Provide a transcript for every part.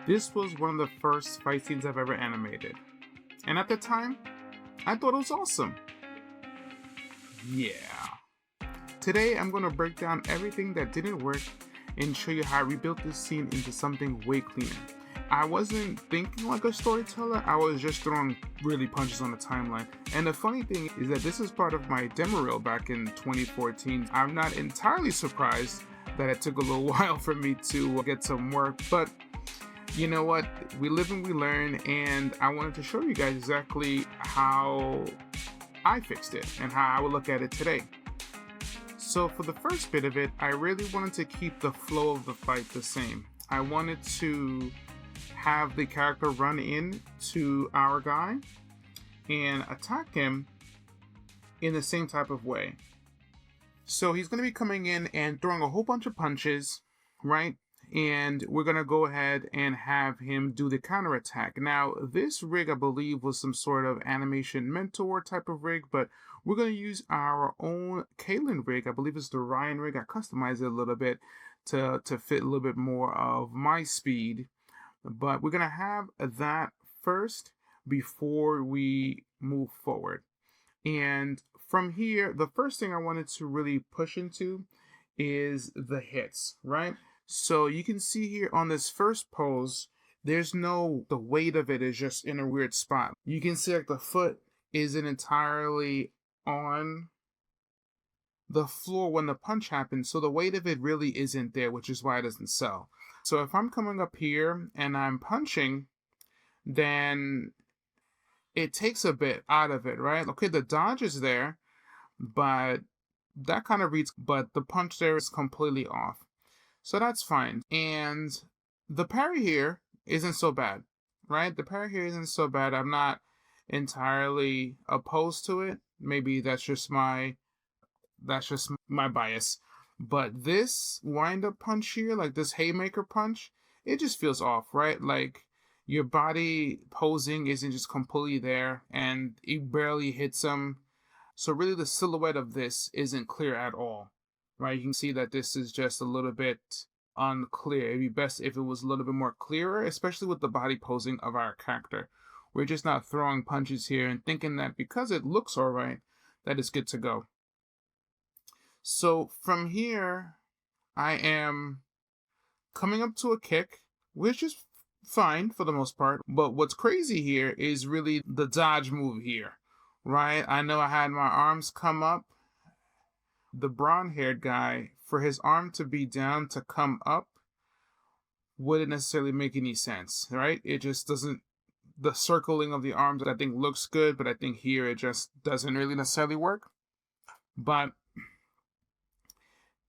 This was one of the first fight scenes I've ever animated. And at the time, I thought it was awesome. Yeah. Today, I'm going to break down everything that didn't work and show you how I rebuilt this scene into something way cleaner. I wasn't thinking like a storyteller, I was just throwing really punches on the timeline. And the funny thing is that this is part of my demo reel back in 2014. I'm not entirely surprised that it took a little while for me to get some work, but you know what? We live and we learn, and I wanted to show you guys exactly how I fixed it and how I would look at it today. So for the first bit of it, I really wanted to keep the flow of the fight the same. I wanted to have the character run in to our guy and attack him in the same type of way. So he's going to be coming in and throwing a whole bunch of punches, right? And we're going to go ahead and have him do the counterattack. Now, this rig, I believe, was some sort of animation mentor type of rig, but we're going to use our own Kalen rig. I believe it's the Ryan rig. I customized it a little bit to fit a little bit more of my speed. But we're going to have that first before we move forward. And from here, the first thing I wanted to really push into is the hits, right? So you can see here on this first pose, the weight of it is just in a weird spot. You can see like the foot isn't entirely on the floor when the punch happens, so the weight of it really isn't there, which is why it doesn't sell. So if I'm coming up here and I'm punching, then it takes a bit out of it, right? Okay, the dodge is there, but that kind of reads, but the punch there is completely off. So that's fine. And the parry here isn't so bad, right? The parry here isn't so bad. I'm not entirely opposed to it. Maybe that's just my bias. But this wind-up punch here, like this haymaker punch, it just feels off, right? Like your body posing isn't just completely there, and it barely hits him. So really the silhouette of this isn't clear at all, right? You can see that this is just a little bit unclear. It'd be best if it was a little bit more clearer, especially with the body posing of our character. We're just not throwing punches here and thinking that because it looks all right, that it's good to go. So from here, I am coming up to a kick, which is fine for the most part. But what's crazy here is really the dodge move here, right? I know I had my arms come up. The brown-haired guy, for his arm to be down to come up wouldn't necessarily make any sense, right? It just doesn't. The circling of the arms, I think, looks good, but I think here it just doesn't really necessarily work. But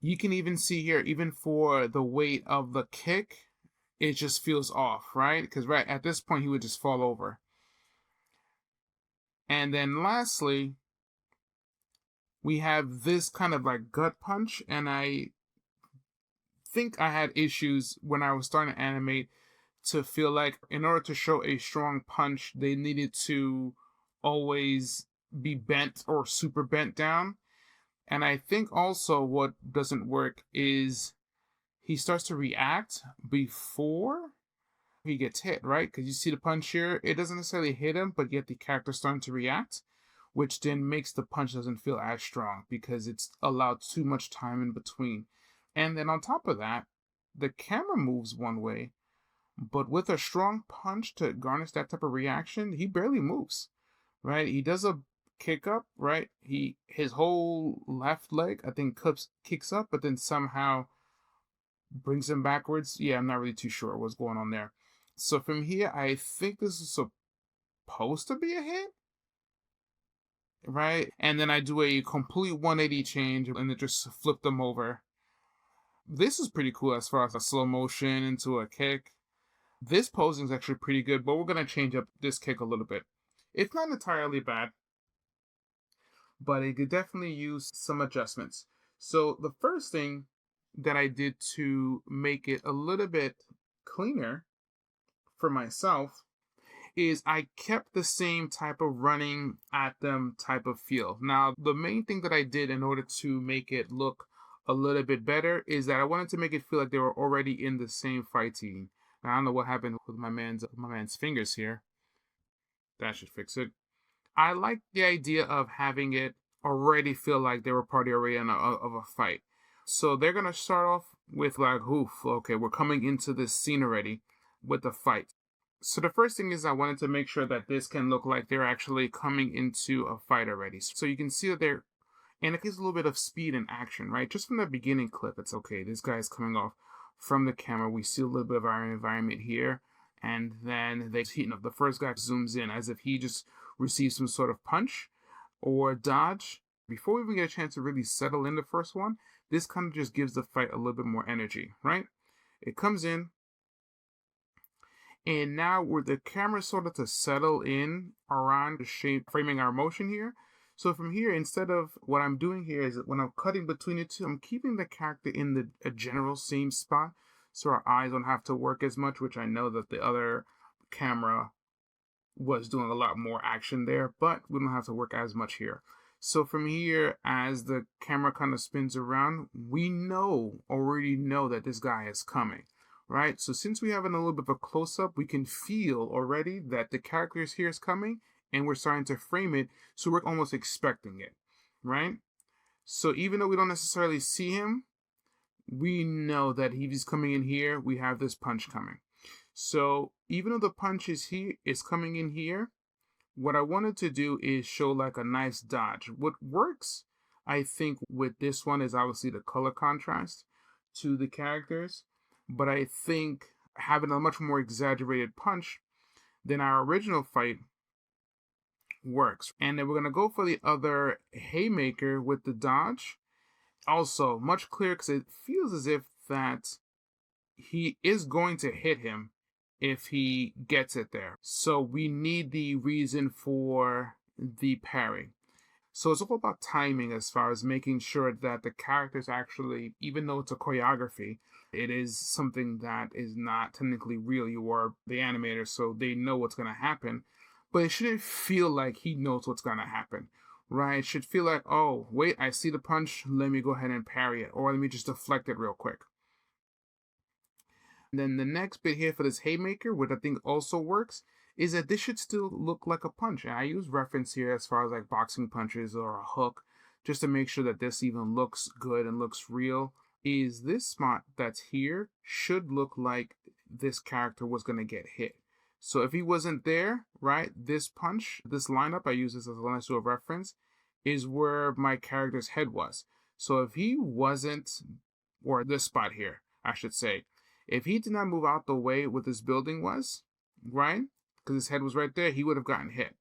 you can even see here, even for the weight of the kick, it just feels off, right? Because right at this point, he would just fall over. And then lastly, we have this kind of like gut punch, and I think I had issues when I was starting to animate to feel like in order to show a strong punch, they needed to always be bent or super bent down. And I think also what doesn't work is he starts to react before he gets hit, right? Because you see the punch here, it doesn't necessarily hit him, but yet the character's starting to react, which then makes the punch doesn't feel as strong because it's allowed too much time in between. And then on top of that, the camera moves one way, but with a strong punch to garnish that type of reaction, he barely moves, right? He does a kick up, right? His whole left leg, I think, kicks up, but then somehow brings him backwards. Yeah, I'm not really too sure what's going on there. So from here, I think this is supposed to be a hit, right? And then I do a complete 180 change and then just flip them over. This is pretty cool as far as a slow motion into a kick. This posing is actually pretty good, but we're going to change up this kick a little bit. It's not entirely bad, but it could definitely use some adjustments. So the first thing that I did to make it a little bit cleaner for myself is I kept the same type of running at them type of feel. Now, the main thing that I did in order to make it look a little bit better is that I wanted to make it feel like they were already in the same fight scene. I don't know what happened with my man's fingers here. That should fix it. I like the idea of having it already feel like they were part already of a fight. So they're gonna start off with like, oof, okay, we're coming into this scene already with the fight. So the first thing is I wanted to make sure that this can look like they're actually coming into a fight already. So you can see that they're, and it gives a little bit of speed and action, right? Just from the beginning clip, it's okay. This guy's coming off from the camera. We see a little bit of our environment here. And then the first guy zooms in as if he just received some sort of punch or dodge. Before we even get a chance to really settle in the first one, this kind of just gives the fight a little bit more energy, right? It comes in, and now we're the camera sort of to settle in around the shape, framing our motion here. So from here, instead of what I'm doing here is that when I'm cutting between the two, I'm keeping the character in a general same spot. So our eyes don't have to work as much, which I know that the other camera was doing a lot more action there, but we don't have to work as much here. So from here, as the camera kind of spins around, we already know that this guy is coming, right? So since we have a little bit of a close-up, we can feel already that the character here is coming, and we're starting to frame it, so we're almost expecting it, right? So even though we don't necessarily see him, we know that he's coming in here. We have this punch coming. So even though the punch is coming in here, what I wanted to do is show like a nice dodge. What works, I think, with this one is obviously the color contrast to the characters. But I think having a much more exaggerated punch than our original fight works. And then we're going to go for the other haymaker with the dodge. Also, much clearer because it feels as if that he is going to hit him if he gets it there. So we need the reason for the parry. So it's all about timing as far as making sure that the characters actually, even though it's a choreography, it is something that is not technically real. You are the animator, so they know what's going to happen. But it shouldn't feel like he knows what's going to happen, right? It should feel like, oh, wait, I see the punch. Let me go ahead and parry it. Or let me just deflect it real quick. And then the next bit here for this haymaker, what I think also works, is that this should still look like a punch. And I use reference here as far as like boxing punches or a hook, just to make sure that this even looks good and looks real. Is this spot that's here should look like this character was going to get hit. So if he wasn't there, right, this punch, this lineup, I use this as a nice little reference, is where my character's head was. So if he wasn't, or this spot here, I should say, if he did not move out the way what this building was, right, because his head was right there, he would have gotten hit.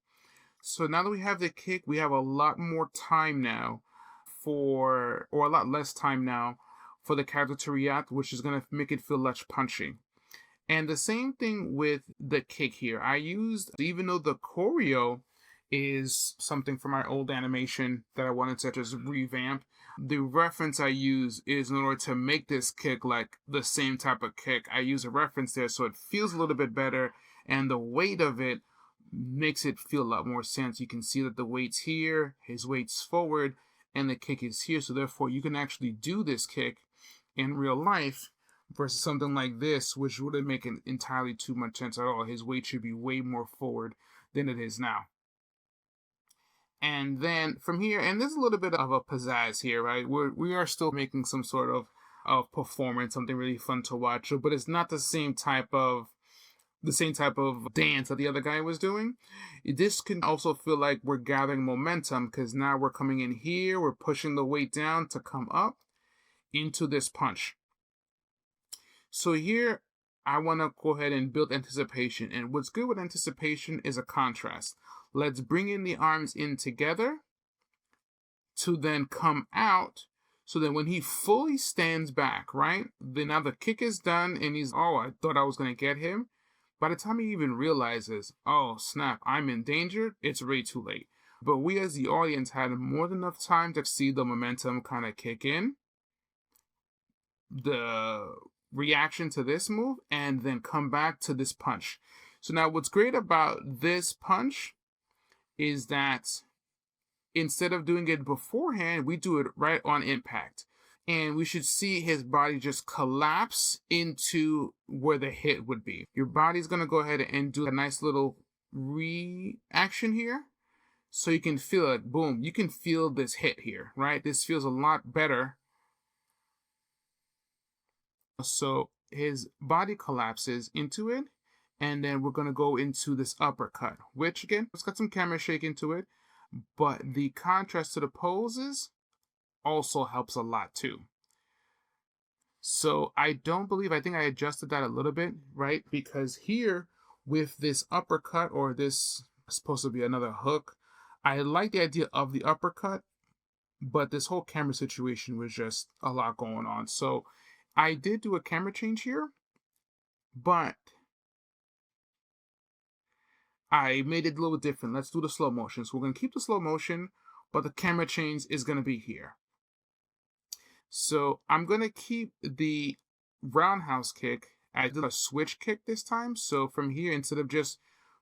So now that we have the kick, we have a lot more time now or a lot less time now for the character to react, which is going to make it feel less punchy. And the same thing with the kick here. I used, even though the choreo is something from my old animation that I wanted to just revamp, the reference I use is in order to make this kick like the same type of kick. I use a reference there so it feels a little bit better, and the weight of it makes it feel a lot more sense. You can see that the weight's here, his weight's forward, and the kick is here. So therefore, you can actually do this kick in real life versus something like this, which wouldn't make it entirely too much sense at all. His weight should be way more forward than it is now. And then from here, and there's a little bit of a pizzazz here, right? We are still making some sort of performance, something really fun to watch, but it's not the same type of dance that the other guy was doing. This can also feel like we're gathering momentum because now we're coming in here, we're pushing the weight down to come up into this punch. So here, I want to go ahead and build anticipation. And what's good with anticipation is a contrast. Let's bring in the arms in together to then come out. So then when he fully stands back, right? Then now the kick is done and he's, oh, I thought I was going to get him. By the time he even realizes, oh, snap, I'm in danger, it's way too late. But we as the audience had more than enough time to see the momentum kind of kick in, the reaction to this move, and then come back to this punch. So now what's great about this punch is that instead of doing it beforehand, we do it right on impact. and we should see his body just collapse into where the hit would be. Your body's gonna go ahead and do a nice little reaction here. So you can feel it, boom, you can feel this hit here, right? This feels a lot better. So his body collapses into it, and then we're gonna go into this uppercut, which again, it's got some camera shake into it, but the contrast to the poses also helps a lot too. So I think I adjusted that a little bit, right? Because here with this uppercut, or this supposed to be another hook, I like the idea of the uppercut, but this whole camera situation was just a lot going on. So I did do a camera change here, but I made it a little different. Let's do the slow motion. So we're going to keep the slow motion, but the camera change is going to be here. So I'm going to keep the roundhouse kick. I did a switch kick this time. So from here, instead of just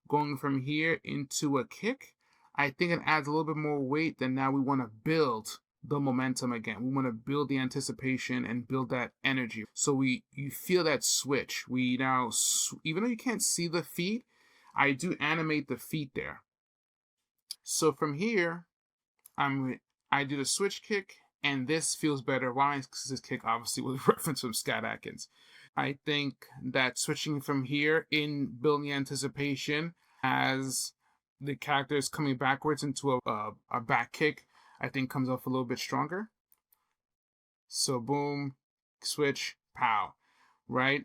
going from here into a kick, I think it adds a little bit more weight. Then now we want to build the momentum again. We want to build the anticipation and build that energy. So you feel that switch. We now, even though you can't see the feet, I do animate the feet there. So from here, I do the switch kick, and this feels better. Why? Because this kick obviously was a reference from Scott Adkins. I think that switching from here in building anticipation as the character is coming backwards into a back kick, I think comes off a little bit stronger. So boom, switch, pow, right?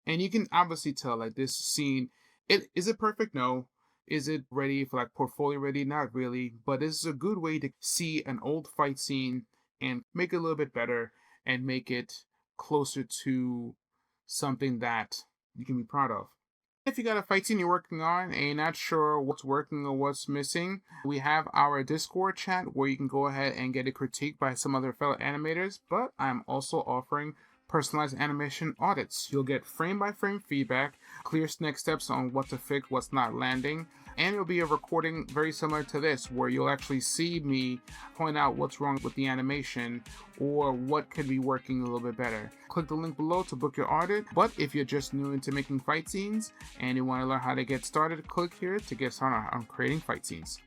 And you can obviously tell, like, this scene, is it perfect? No. Is it ready for, like, portfolio ready? Not really. But this is a good way to see an old fight scene and make it a little bit better and make it closer to something that you can be proud of. If you got a fight scene you're working on and you're not sure what's working or what's missing, we have our Discord chat where you can go ahead and get a critique by some other fellow animators, but I'm also offering personalized animation audits. You'll get frame-by-frame feedback, clear next steps on what to fix, what's not landing, and it'll be a recording very similar to this, where you'll actually see me point out what's wrong with the animation or what could be working a little bit better. Click the link below to book your audit, but if you're just new into making fight scenes and you want to learn how to get started, click here to get started on creating fight scenes.